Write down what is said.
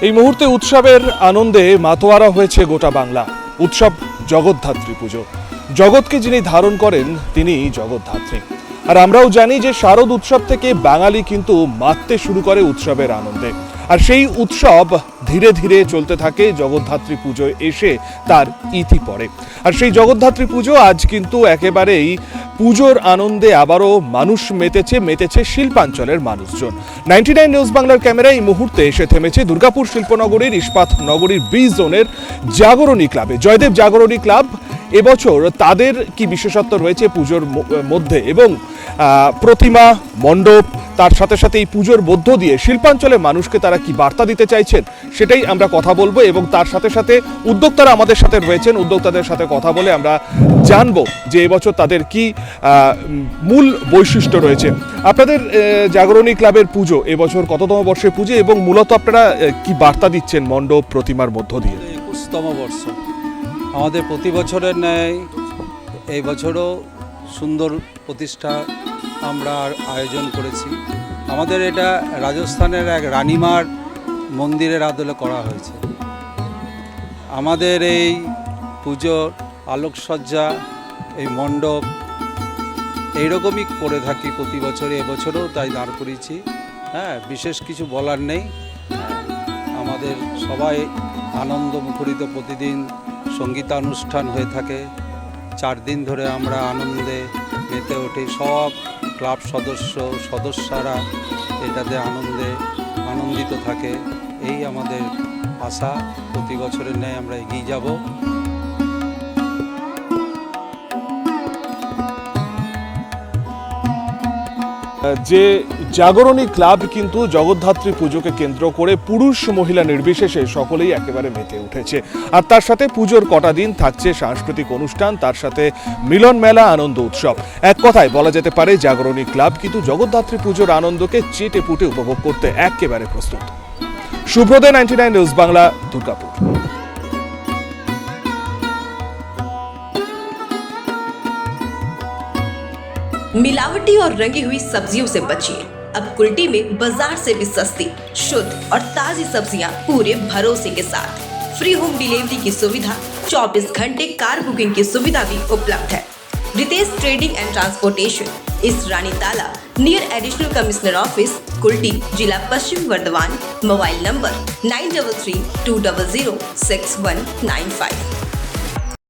এই মুহূর্তে উৎসবের আনন্দে মাতোয়ারা হয়েছে গোটা বাংলা। উৎসব জগদ্ধাত্রী পুজো। জগৎকে যিনি ধারণ করেন তিনি জগদ্ধাত্রী। আর আমরাও জানি যে শারদ উৎসব থেকে বাঙালি কিন্তু মাততে শুরু করে উৎসবের আনন্দে। আর সেই উৎসব ধীরে ধীরে চলতে থাকে, জগদ্ধাত্রী পুজোয় এসে তার ইতি পড়ে। আর সেই জগদ্ধাত্রী পুজো আজ কিন্তু একেবারেই পুজোর আনন্দে আবারও মানুষ মেতেছে শিল্পাঞ্চলের মানুষজন। 99 নিউজ বাংলার ক্যামেরা এই মুহূর্তে এসে থেমেছে দুর্গাপুর শিল্পনগরীর ইস্পাত নগরীর বি জোনের জাগরণী ক্লাবে। জয়দেব জাগরণী ক্লাব এবছর তাদের কি বিশেষত্ব রয়েছে পুজোর মধ্যে, এবং প্রতিমা, মণ্ডপ, তার সাথে সাথে এই পুজোর মধ্য দিয়ে শিল্পাঞ্চলের মানুষকে তারা কি বার্তা দিতে চাইছেন সেটাই আমরা কথা বলবো। এবং তার সাথে সাথে উদ্যোক্তারা আমাদের সাথে রয়েছেন, উদ্যোক্তাদের সাথে কথা বলে আমরা জানবো যে এবছর তাদের কি মূল বৈশিষ্ট্য রয়েছে। আপনাদের জাগরণী ক্লাবের পুজো এবছর কততম বর্ষের পুজো, এবং মূলত আপনারা কি বার্তা দিচ্ছেন মণ্ডপ প্রতিমার মধ্য দিয়ে? 21তম বর্ষ। আমাদের প্রতি বছরের ন্যায় এই বছরও সুন্দর প্রতিষ্ঠা আমরা আয়োজন করেছি। আমাদের এটা রাজস্থানের এক রানীমার মন্দিরের আদলে করা হয়েছে। আমাদের এই পুজোর আলোকসজ্জা, এই মণ্ডপ এইরকমই করে থাকি প্রতি বছরে, এবছরও তাই দাঁড় করিয়েছি। বিশেষ কিছু বলার নেই। আমাদের সবাই আনন্দ মুখরিত, প্রতিদিন সঙ্গীতানুষ্ঠান হয়ে থাকে। 4 দিন ধরে আমরা আনন্দে মেতে উঠি। সব ক্লাব সদস্যরা এটাতে আনন্দিত থাকে। এই আমাদের আশা, প্রতি বছরের ন্যায় আমরা এগিয়ে যাব। যে জাগরণী ক্লাব কিন্তু জগদ্ধাত্রী পুজোকে কেন্দ্র করে পুরুষ মহিলা নির্বিশেষে সকলেই একেবারে মেতে উঠেছে। আর তার সাথে পুজোর কটা দিন থাকছে সাংস্কৃতিক অনুষ্ঠান, তার সাথে মিলন মেলা, আনন্দ উৎসব। এক কথায় বলা যেতে পারে জাগরণী ক্লাব কিন্তু জগদ্ধাত্রী পুজোর আনন্দকে চেটে পুটে উপভোগ করতে একেবারে প্রস্তুত। সুব্রত, 99 নিউজ বাংলা, দুর্গাপুর। मिलावटी और रंगी हुई सब्जियों से बचिए। अब कुल्टी में बाजार से भी सस्ती, शुद्ध और ताजी सब्जियां पूरे भरोसे के साथ। फ्री होम डिलीवरी की सुविधा, 24 घंटे कार बुकिंग की सुविधा भी उपलब्ध है। रितेश ट्रेडिंग एंड ट्रांसपोर्टेशन, इस रानी ताला near additional commissioner office, Kulti, जिला पश्चिम वर्धमान। Mobile number 9332006195।